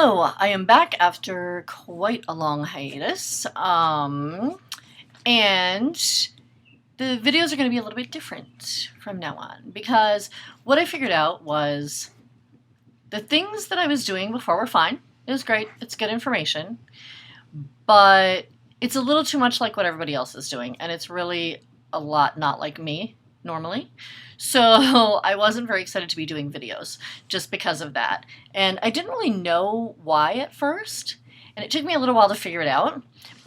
Hello, I am back after quite a long hiatus, and the videos are going to be a little bit different from now on because what I figured out was the things that I was doing before were fine. It was great, it's good information, but it's a little too much like what everybody else is doing, and it's really a lot not like me normally. So I wasn't very excited to be doing videos just because of that. And I didn't really know why at first, and it took me a little while to figure it out.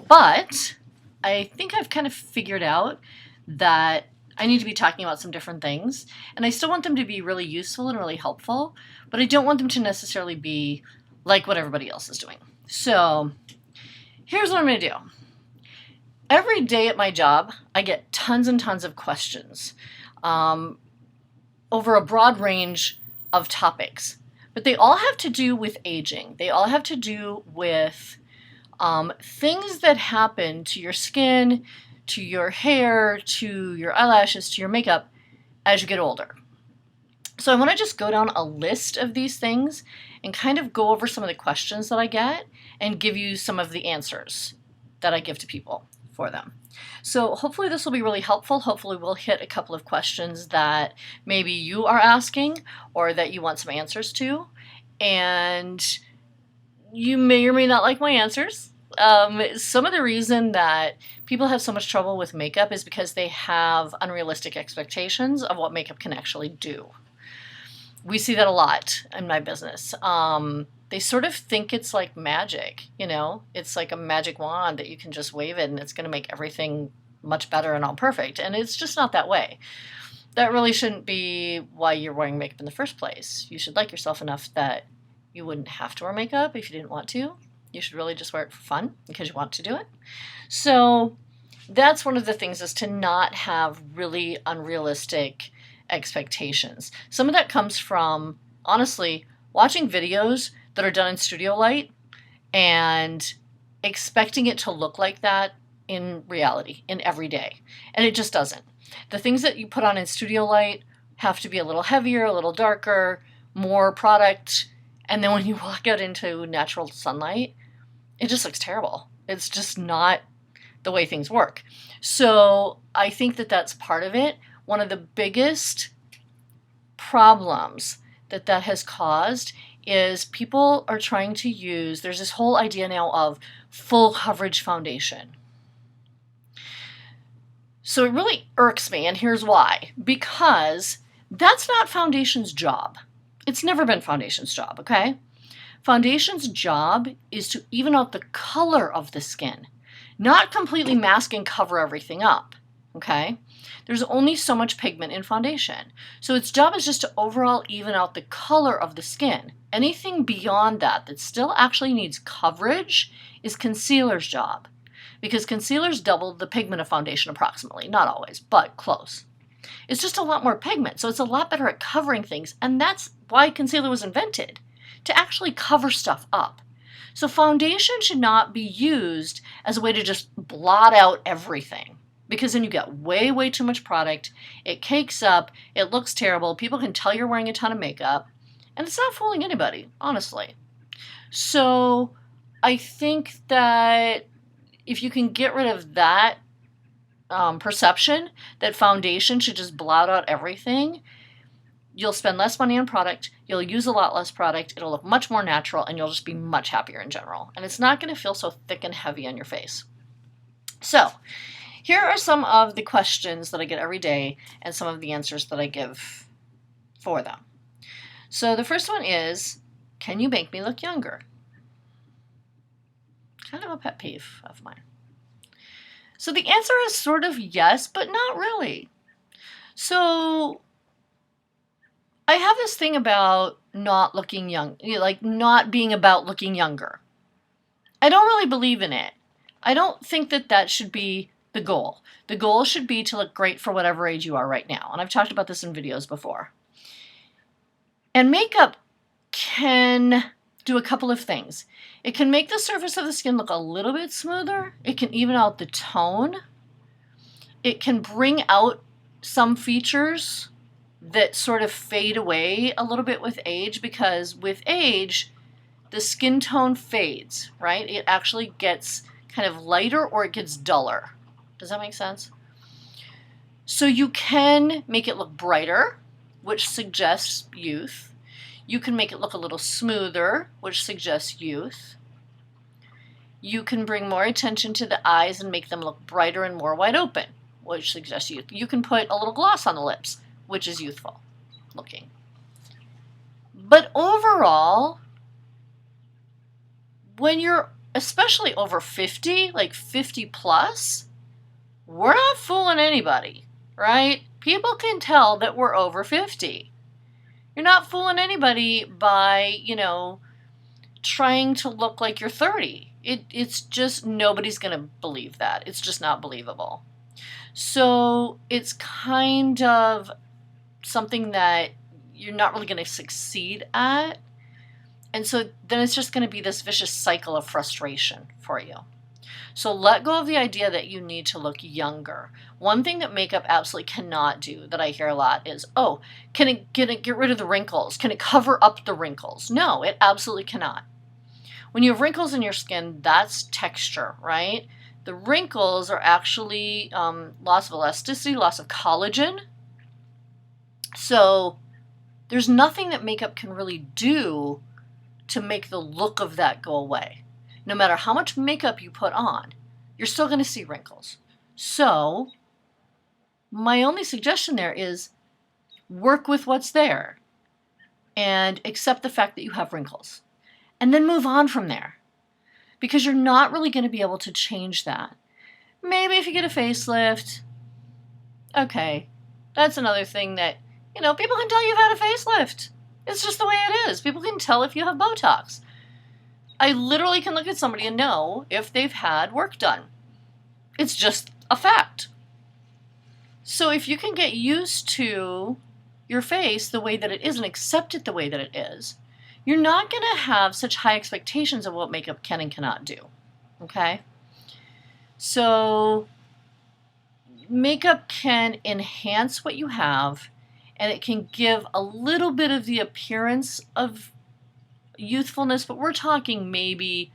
But I think I've kind of figured out that I need to be talking about some different things, and I still want them to be really useful and really helpful, but I don't want them to necessarily be like what everybody else is doing. So here's what I'm going to do. Every day at my job, I get tons and tons of questions over a broad range of topics, but they all have to do with aging. They all have to do with things that happen to your skin, to your hair, to your eyelashes, to your makeup as you get older. So I want to just go down a list of these things and kind of go over some of the questions that I get and give you some of the answers that I give to people for them. So hopefully this will be really helpful. Hopefully we'll hit a couple of questions that maybe you are asking or that you want some answers to, and you may or may not like my answers. Some of the reason that people have so much trouble with makeup is because they have unrealistic expectations of what makeup can actually do. We see that a lot in my business. They sort of think it's like magic, you know? It's like a magic wand that you can just wave it and it's going to make everything much better and all perfect. And it's just not that way. That really shouldn't be why you're wearing makeup in the first place. You should like yourself enough that you wouldn't have to wear makeup if you didn't want to. You should really just wear it for fun because you want to do it. So that's one of the things, is to not have really unrealistic expectations. Some of that comes from, honestly, watching videos that are done in studio light and expecting it to look like that in reality, in every day. And it just doesn't. The things that you put on in studio light have to be a little heavier, a little darker, more product. And then when you walk out into natural sunlight, it just looks terrible. It's just not the way things work. So I think that that's part of it. One of the biggest problems that has caused is people are trying to use, there's this whole idea now of full coverage foundation. So it really irks me, and here's why. Because that's not foundation's job. It's never been foundation's job, okay? Foundation's job is to even out the color of the skin, not completely mask and cover everything up, okay? There's only so much pigment in foundation. So its job is just to overall even out the color of the skin. Anything beyond that that still actually needs coverage is concealer's job, because concealers double the pigment of foundation approximately. Not always, but close. It's just a lot more pigment, so it's a lot better at covering things, and that's why concealer was invented, to actually cover stuff up. So foundation should not be used as a way to just blot out everything, because then you get way, way too much product. It cakes up, it looks terrible, people can tell you're wearing a ton of makeup, and it's not fooling anybody, honestly. So I think that if you can get rid of that perception that foundation should just blot out everything, you'll spend less money on product, you'll use a lot less product, it'll look much more natural, and you'll just be much happier in general. And it's not going to feel so thick and heavy on your face. So here are some of the questions that I get every day and some of the answers that I give for them. So the first one is, can you make me look younger? Kind of a pet peeve of mine. So the answer is sort of yes, but not really. So I have this thing about not looking young, like not being about looking younger. I don't really believe in it. I don't think that that should be the goal. The goal should be to look great for whatever age you are right now. And I've talked about this in videos before. And makeup can do a couple of things. It can make the surface of the skin look a little bit smoother. It can even out the tone. It can bring out some features that sort of fade away a little bit with age, because with age, the skin tone fades, right? It actually gets kind of lighter or it gets duller. Does that make sense? So you can make it look brighter, which suggests youth. You can make it look a little smoother, which suggests youth. You can bring more attention to the eyes and make them look brighter and more wide open, which suggests youth. You can put a little gloss on the lips, which is youthful looking. But overall, when you're especially over 50, like 50 plus, we're not fooling anybody, right? People can tell that we're over 50. You're not fooling anybody by, trying to look like you're 30. It's just, nobody's going to believe that. It's just not believable. So it's kind of something that you're not really going to succeed at. And so then it's just going to be this vicious cycle of frustration for you. So let go of the idea that you need to look younger. One thing that makeup absolutely cannot do that I hear a lot is, oh, can it get rid of the wrinkles? Can it cover up the wrinkles? No, it absolutely cannot. When you have wrinkles in your skin, that's texture, right? The wrinkles are actually loss of elasticity, loss of collagen. So there's nothing that makeup can really do to make the look of that go away. No matter how much makeup you put on, you're still going to see wrinkles. So my only suggestion there is work with what's there and accept the fact that you have wrinkles. And then move on from there, because you're not really going to be able to change that. Maybe if you get a facelift, okay, that's another thing that, people can tell you've had a facelift. It's just the way it is. People can tell if you have Botox. I literally can look at somebody and know if they've had work done. It's just a fact. So if you can get used to your face the way that it is and accept it the way that it is, you're not going to have such high expectations of what makeup can and cannot do, okay? So makeup can enhance what you have, and it can give a little bit of the appearance of youthfulness, but we're talking maybe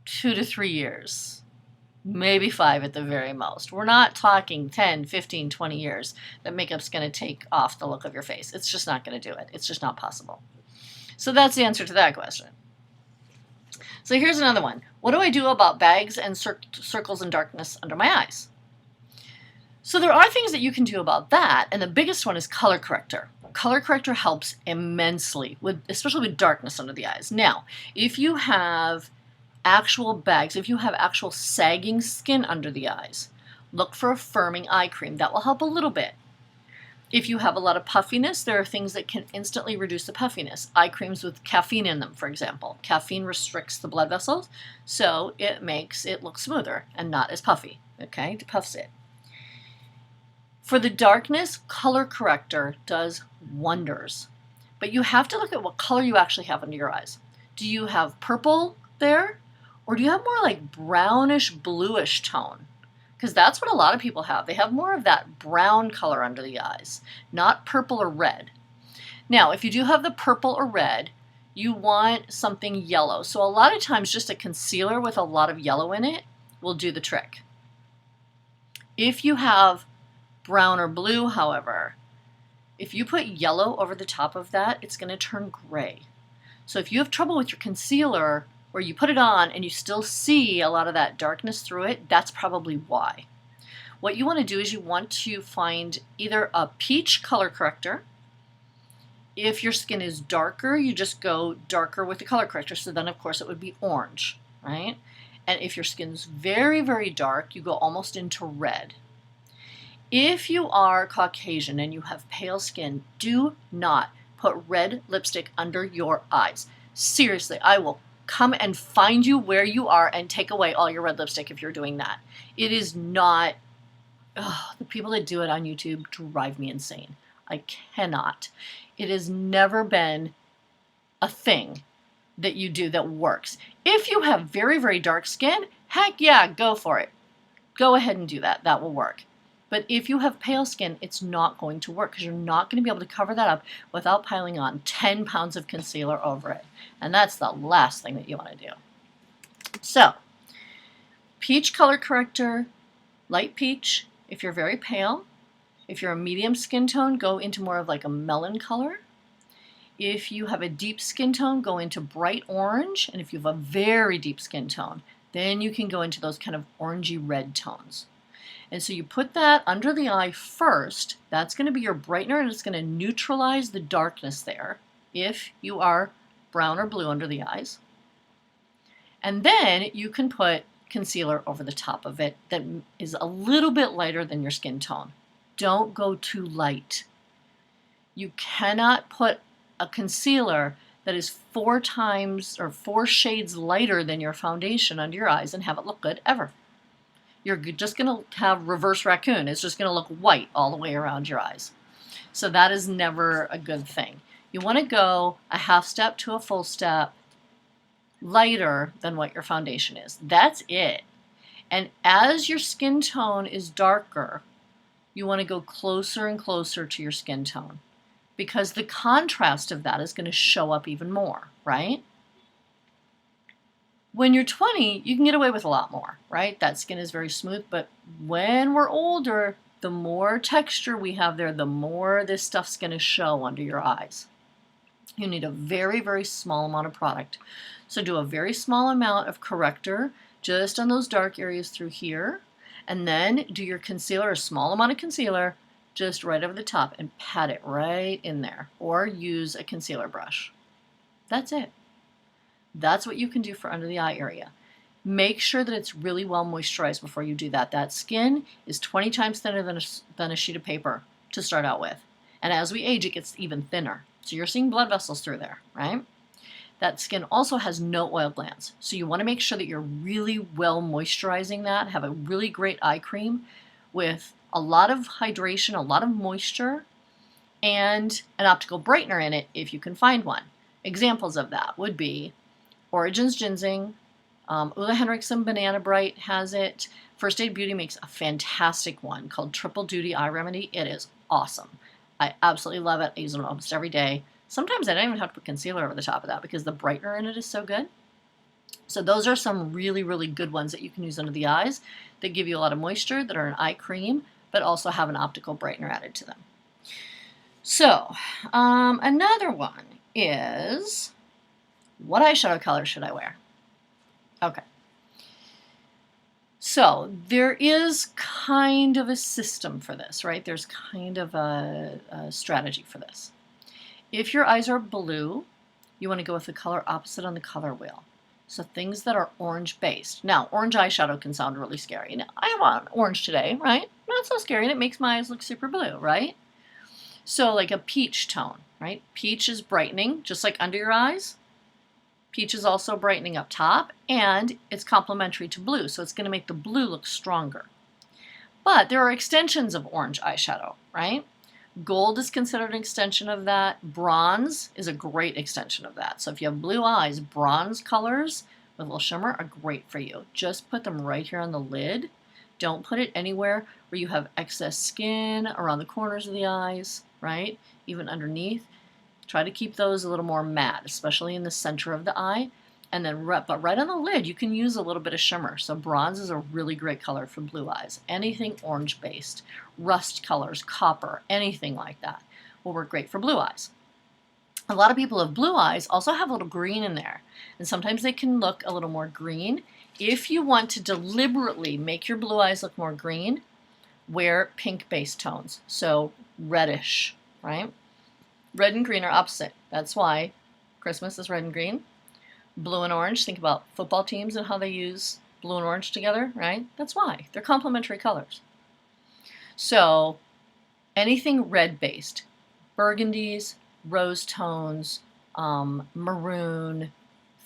2 to 3 years, maybe 5 at the very most. We're not talking 10, 15, 20 years that makeup's going to take off the look of your face. It's just not going to do it. It's just not possible. So that's the answer to that question. So here's another one. What do I do about bags and circles and darkness under my eyes? So there are things that you can do about that, and the biggest one is color corrector. Color corrector helps immensely, especially with darkness under the eyes. Now, if you have actual bags, if you have actual sagging skin under the eyes, look for a firming eye cream. That will help a little bit. If you have a lot of puffiness, there are things that can instantly reduce the puffiness. Eye creams with caffeine in them, for example. Caffeine restricts the blood vessels, so it makes it look smoother and not as puffy. Okay, it puffs it. For the darkness, color corrector does wonders. But you have to look at what color you actually have under your eyes. Do you have purple there? Or do you have more like brownish, bluish tone? Because that's what a lot of people have. They have more of that brown color under the eyes, not purple or red. Now, if you do have the purple or red, you want something yellow. So a lot of times just a concealer with a lot of yellow in it will do the trick. If you have brown or blue, however, if you put yellow over the top of that, it's going to turn gray. So if you have trouble with your concealer, or you put it on and you still see a lot of that darkness through it, that's probably why. What you want to do is you want to find either a peach color corrector. If your skin is darker, you just go darker with the color corrector, so then of course it would be orange, right? And if your skin's very, very dark, you go almost into red. If you are Caucasian and you have pale skin, do not put red lipstick under your eyes. Seriously, I will come and find you where you are and take away all your red lipstick if you're doing that. It is not, the people that do it on YouTube drive me insane. I cannot. It has never been a thing that you do that works. If you have very, very dark skin, heck yeah, go for it. Go ahead and do that. That will work. But if you have pale skin, it's not going to work because you're not going to be able to cover that up without piling on 10 pounds of concealer over it. And that's the last thing that you want to do. So, peach color corrector, light peach if you're very pale. If you're a medium skin tone, go into more of like a melon color. If you have a deep skin tone, go into bright orange. And if you have a very deep skin tone, then you can go into those kind of orangey red tones. And so you put that under the eye first. That's going to be your brightener, and it's going to neutralize the darkness there if you are brown or blue under the eyes. And then you can put concealer over the top of it that is a little bit lighter than your skin tone. Don't go too light. You cannot put a concealer that is 4 times or 4 shades lighter than your foundation under your eyes and have it look good ever. You're just going to have reverse raccoon. It's just going to look white all the way around your eyes. So that is never a good thing. You want to go a half step to a full step lighter than what your foundation is. That's it. And as your skin tone is darker, you want to go closer and closer to your skin tone because the contrast of that is going to show up even more, right? When you're 20, you can get away with a lot more, right? That skin is very smooth, but when we're older, the more texture we have there, the more this stuff's going to show under your eyes. You need a very, very small amount of product. So do a very small amount of corrector just on those dark areas through here, and then do your concealer, a small amount of concealer, just right over the top and pat it right in there, or use a concealer brush. That's it. That's what you can do for under the eye area. Make sure that it's really well moisturized before you do that. That skin is 20 times thinner than a sheet of paper to start out with. And as we age, it gets even thinner. So you're seeing blood vessels through there, right? That skin also has no oil glands. So you want to make sure that you're really well moisturizing that. Have a really great eye cream with a lot of hydration, a lot of moisture, and an optical brightener in it if you can find one. Examples of that would be Origins Ginseng, Ulla Henriksen Banana Bright has it. First Aid Beauty makes a fantastic one called Triple Duty Eye Remedy. It is awesome. I absolutely love it. I use it almost every day. Sometimes I don't even have to put concealer over the top of that because the brightener in it is so good. So those are some really, really good ones that you can use under the eyes that give you a lot of moisture, that are an eye cream, but also have an optical brightener added to them. So another one is, what eyeshadow color should I wear? Okay. So there is kind of a system for this, right? There's kind of a strategy for this. If your eyes are blue, you want to go with the color opposite on the color wheel. So things that are orange based. Now, orange eyeshadow can sound really scary. Now, I want orange today, right? Not so scary, and it makes my eyes look super blue, right? So like a peach tone, right? Peach is brightening, just like under your eyes. Peach is also brightening up top, and it's complementary to blue, so it's going to make the blue look stronger. But there are extensions of orange eyeshadow, right? Gold is considered an extension of that. Bronze is a great extension of that. So if you have blue eyes, bronze colors with a little shimmer are great for you. Just put them right here on the lid. Don't put it anywhere where you have excess skin, around the corners of the eyes, right? Even underneath. Try to keep those a little more matte, especially in the center of the eye. And then, but right on the lid, you can use a little bit of shimmer. So bronze is a really great color for blue eyes. Anything orange-based, rust colors, copper, anything like that will work great for blue eyes. A lot of people with blue eyes also have a little green in there. And sometimes they can look a little more green. If you want to deliberately make your blue eyes look more green, wear pink-based tones. So reddish, right? Red and green are opposite. That's why Christmas is red and green. Blue and orange, think about football teams and how they use blue and orange together, right? That's why. They're complementary colors. So anything red-based, burgundies, rose tones, maroon,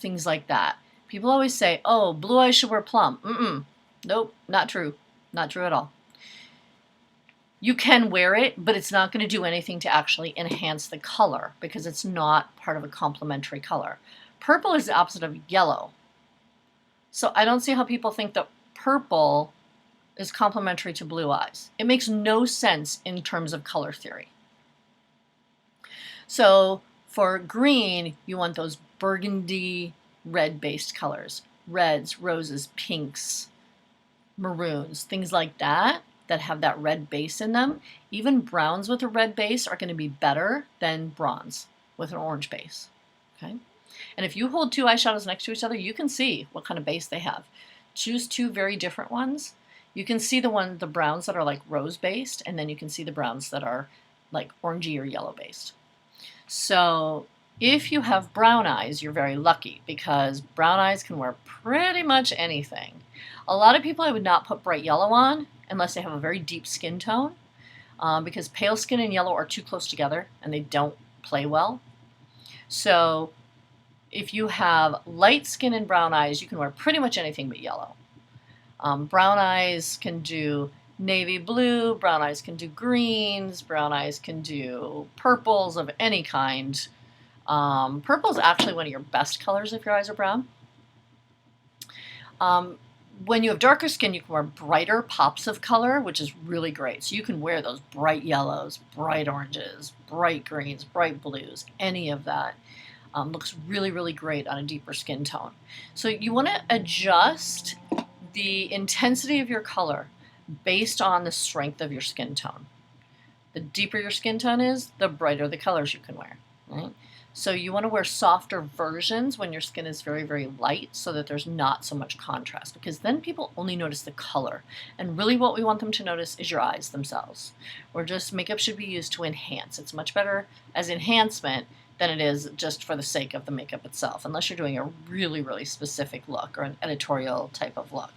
things like that. People always say, oh, blue eyes should wear plum. Nope, not true. Not true at all. You can wear it, but it's not going to do anything to actually enhance the color because it's not part of a complementary color. Purple is the opposite of yellow. So I don't see how people think that purple is complementary to blue eyes. It makes no sense in terms of color theory. So for green, you want those burgundy red-based colors. Reds, roses, pinks, maroons, things like that have that red base in them. Even browns with a red base are going to be better than bronze with an orange base. Okay? And if you hold two eyeshadows next to each other, you can see what kind of base they have. Choose two very different ones. You can see the browns that are like rose based, and then you can see the browns that are like orangey or yellow based. So if you have brown eyes, you're very lucky because brown eyes can wear pretty much anything. A lot of people I would not put bright yellow on unless they have a very deep skin tone because pale skin and yellow are too close together and they don't play well. So if you have light skin and brown eyes, you can wear pretty much anything but yellow. Brown eyes can do navy blue, brown eyes can do greens, brown eyes can do purples of any kind. Purple is actually one of your best colors if your eyes are brown. When you have darker skin, you can wear brighter pops of color, which is really great. So you can wear those bright yellows, bright oranges, bright greens, bright blues, any of that. Looks really, really great on a deeper skin tone. So you want to adjust the intensity of your color based on the strength of your skin tone. The deeper your skin tone is, the brighter the colors you can wear, right? So you want to wear softer versions when your skin is very, very light so that there's not so much contrast, because then people only notice the color. And really what we want them to notice is your eyes themselves. Makeup should be used to enhance. It's much better as enhancement than it is just for the sake of the makeup itself, unless you're doing a really, really specific look or an editorial type of look.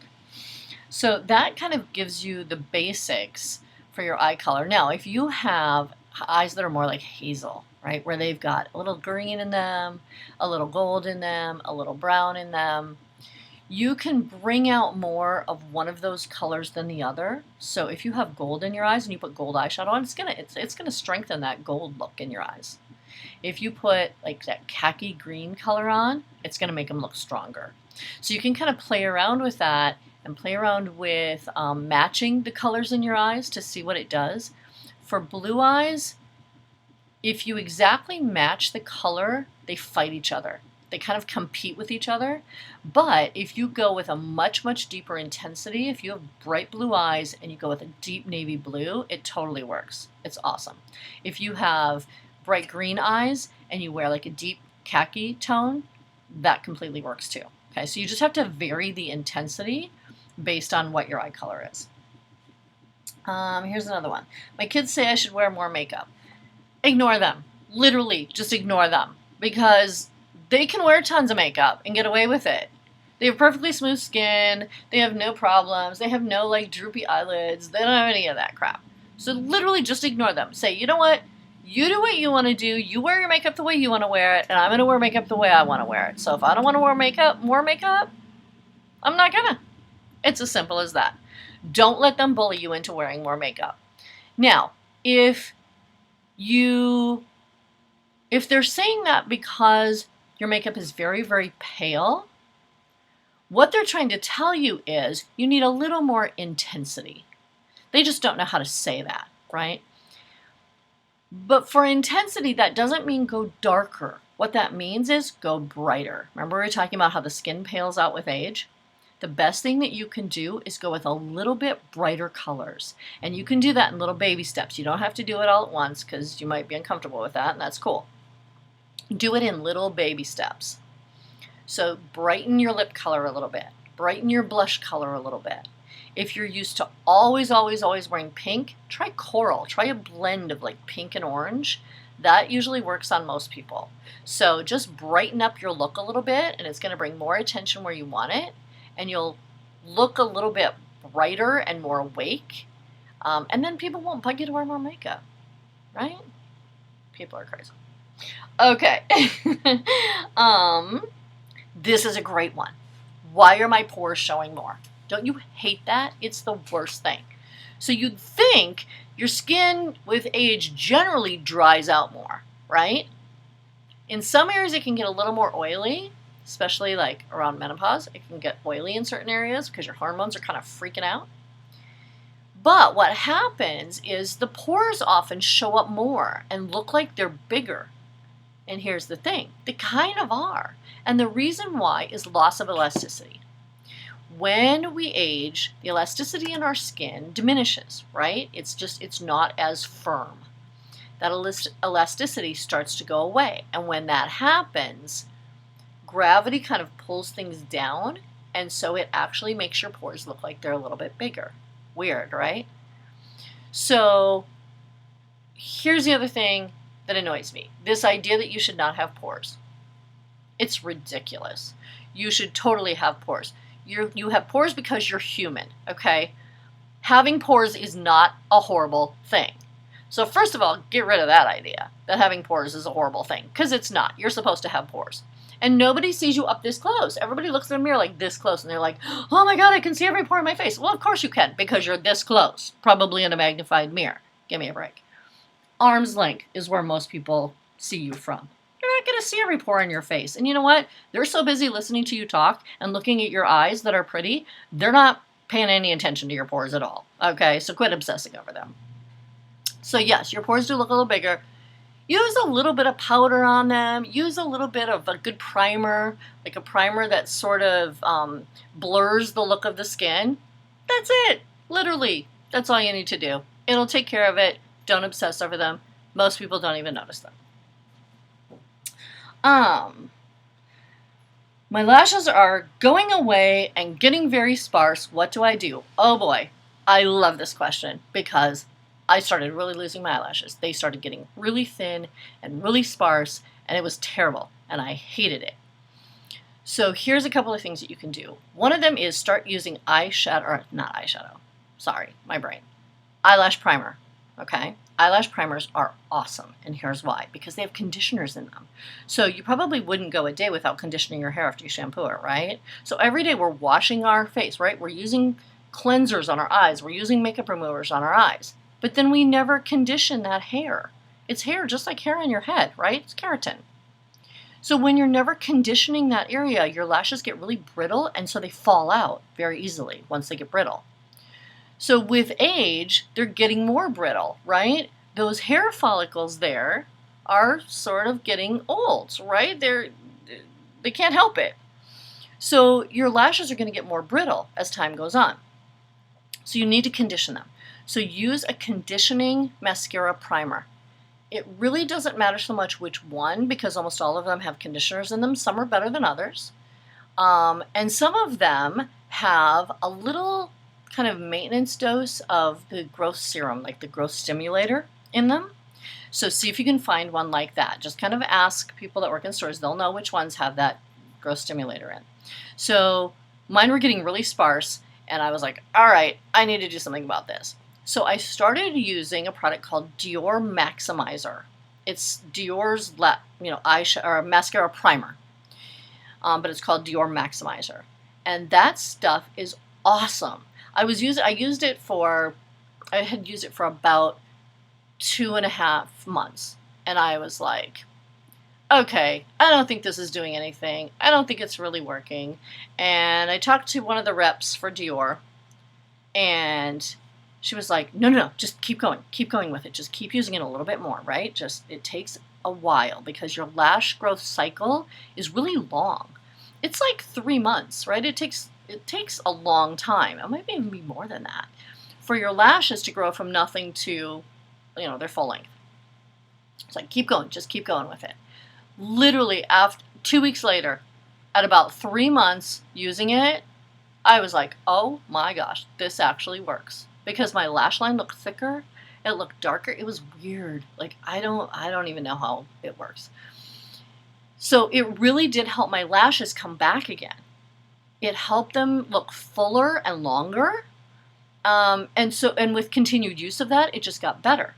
So that kind of gives you the basics for your eye color. Now, if you have eyes that are more like hazel, right, where they've got a little green in them, a little gold in them, a little brown in them, you can bring out more of one of those colors than the other. So if you have gold in your eyes and you put gold eyeshadow on, it's gonna strengthen that gold look in your eyes. If you put like that khaki green color on, it's gonna make them look stronger. So you can kind of play around with that and play around with matching the colors in your eyes to see what it does. For blue eyes, if you exactly match the color, they fight each other. They kind of compete with each other. But if you go with a much, much deeper intensity, if you have bright blue eyes and you go with a deep navy blue, it totally works. It's awesome. If you have bright green eyes and you wear like a deep khaki tone, that completely works too. Okay, so you just have to vary the intensity based on what your eye color is. Here's another one. My kids say I should wear more makeup. Ignore them. Literally, just ignore them. Because they can wear tons of makeup and get away with it. They have perfectly smooth skin. They have no problems. They have no like droopy eyelids. They don't have any of that crap. So literally just ignore them. Say, you know what? You do what you want to do. You wear your makeup the way you want to wear it. And I'm going to wear makeup the way I want to wear it. So if I don't want to wear more makeup, I'm not going to. It's as simple as that. Don't let them bully you into wearing more makeup. Now, if they're saying that because your makeup is very, very pale, what they're trying to tell you is you need a little more intensity. They just don't know how to say that, right? But for intensity, that doesn't mean go darker. What that means is go brighter. Remember we were talking about how the skin pales out with age? The best thing that you can do is go with a little bit brighter colors. And you can do that in little baby steps. You don't have to do it all at once because you might be uncomfortable with that, and that's cool. Do it in little baby steps. So brighten your lip color a little bit. Brighten your blush color a little bit. If you're used to always, always, always wearing pink, try coral. Try a blend of like pink and orange. That usually works on most people. So just brighten up your look a little bit, and it's going to bring more attention where you want it. And you'll look a little bit brighter and more awake. And then people won't bug you to wear more makeup, right? People are crazy. Okay. This is a great one. Why are my pores showing more? Don't you hate that? It's the worst thing. So you'd think your skin with age generally dries out more, right? In some areas it can get a little more oily, especially like around menopause. It can get oily in certain areas because your hormones are kind of freaking out. But what happens is the pores often show up more and look like they're bigger. And here's the thing, they kind of are. And the reason why is loss of elasticity. When we age, the elasticity in our skin diminishes, right? It's not as firm. That elasticity starts to go away. And when that happens, gravity kind of pulls things down, and so it actually makes your pores look like they're a little bit bigger. Weird, right? So here's the other thing that annoys me. This idea that you should not have pores. It's ridiculous. You should totally have pores. You have pores because you're human, okay? Having pores is not a horrible thing. So first of all, get rid of that idea that having pores is a horrible thing, because it's not. You're supposed to have pores. And nobody sees you up this close. Everybody looks in the mirror like this close, and they're like, oh my God, I can see every pore in my face. Well, of course you can, because you're this close, probably in a magnified mirror. Give me a break. Arm's length is where most people see you from. You're not going to see every pore in your face. And you know what? They're so busy listening to you talk and looking at your eyes that are pretty, they're not paying any attention to your pores at all. Okay, so quit obsessing over them. So yes, your pores do look a little bigger. Use a little bit of powder on them. Use a little bit of a good primer, like a primer that sort of blurs the look of the skin. That's it. Literally, that's all you need to do. It'll take care of it. Don't obsess over them. Most people don't even notice them. My lashes are going away and getting very sparse. What do I do? Oh boy, I love this question because I started really losing my eyelashes. They started getting really thin and really sparse, and it was terrible, and I hated it. So here's a couple of things that you can do. One of them is start using eyelash primer, okay? Eyelash primers are awesome, and here's why. Because they have conditioners in them. So you probably wouldn't go a day without conditioning your hair after you shampoo it, right? So every day we're washing our face, right? We're using cleansers on our eyes. We're using makeup removers on our eyes. But then we never condition that hair. It's hair just like hair on your head, right? It's keratin. So when you're never conditioning that area, your lashes get really brittle, and so they fall out very easily once they get brittle. So with age, they're getting more brittle, right? Those hair follicles there are sort of getting old, right? They can't help it. So your lashes are going to get more brittle as time goes on. So you need to condition them. So use a conditioning mascara primer. It really doesn't matter so much which one, because almost all of them have conditioners in them. Some are better than others. And some of them have a little kind of maintenance dose of the growth serum, like the growth stimulator in them. So see if you can find one like that. Just kind of ask people that work in stores. They'll know which ones have that growth stimulator in. So mine were getting really sparse, and I was like, all right, I need to do something about this. So I started using a product called Dior Maximizer. It's Dior's eyeshadow or mascara primer, but it's called Dior Maximizer, and that stuff is awesome. I had used it for about 2.5 months, and I was like, okay, I don't think this is doing anything. I don't think it's really working. And I talked to one of the reps for Dior, and she was like, no, just keep going with it. Just keep using it a little bit more, right? It takes a while because your lash growth cycle is really long. It's like 3 months, right? It takes a long time. It might even be more than that for your lashes to grow from nothing to, their full length. It's like, just keep going with it. Literally, after 2 weeks later, at about 3 months using it, I was like, oh my gosh, this actually works. Because my lash line looked thicker, it looked darker. It was weird. Like, I don't even know how it works. So it really did help my lashes come back again. It helped them look fuller and longer. And with continued use of that, it just got better.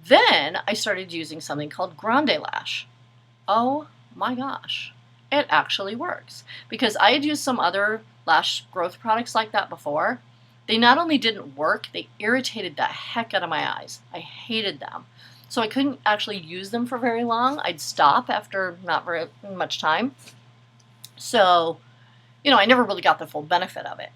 Then I started using something called Grande Lash. Oh my gosh, it actually works. Because I had used some other lash growth products like that before. They not only didn't work, they irritated the heck out of my eyes. I hated them. So I couldn't actually use them for very long. I'd stop after not very much time. So, I never really got the full benefit of it.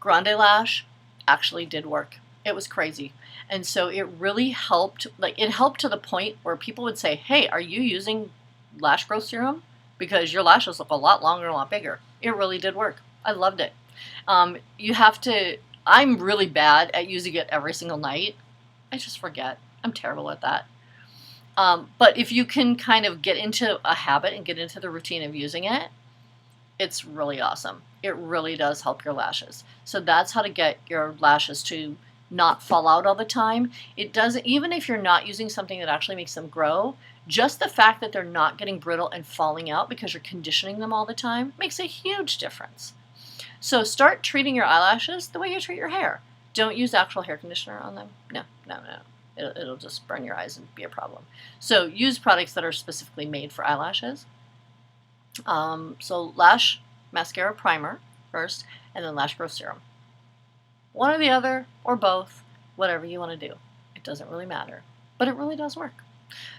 Grande Lash actually did work. It was crazy. And so it really helped. Like, it helped to the point where people would say, hey, are you using lash growth serum? Because your lashes look a lot longer and a lot bigger. It really did work. I loved it. You have to, I'm really bad at using it every single night. I just forget. I'm terrible at that. But if you can kind of get into a habit and get into the routine of using it, it's really awesome. It really does help your lashes. So that's how to get your lashes to not fall out all the time. It doesn't, even if you're not using something that actually makes them grow, just the fact that they're not getting brittle and falling out because you're conditioning them all the time makes a huge difference. So start treating your eyelashes the way you treat your hair. Don't use actual hair conditioner on them. No, no, no. It'll just burn your eyes and be a problem. So use products that are specifically made for eyelashes. So lash mascara primer first, and then lash growth serum. One or the other, or both, whatever you want to do. It doesn't really matter, but it really does work.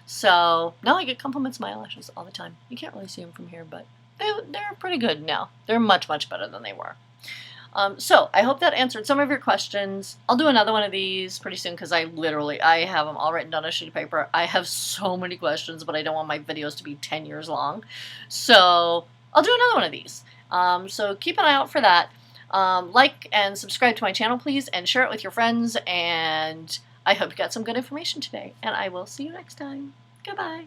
So now I get compliments on my eyelashes all the time. You can't really see them from here, but they're pretty good now. They're much, much better than they were. So I hope that answered some of your questions. I'll do another one of these pretty soon because I have them all written down on a sheet of paper. I have so many questions, but I don't want my videos to be 10 years long. So I'll do another one of these. So keep an eye out for that. Like and subscribe to my channel, please, and share it with your friends. And I hope you got some good information today. And I will see you next time. Goodbye.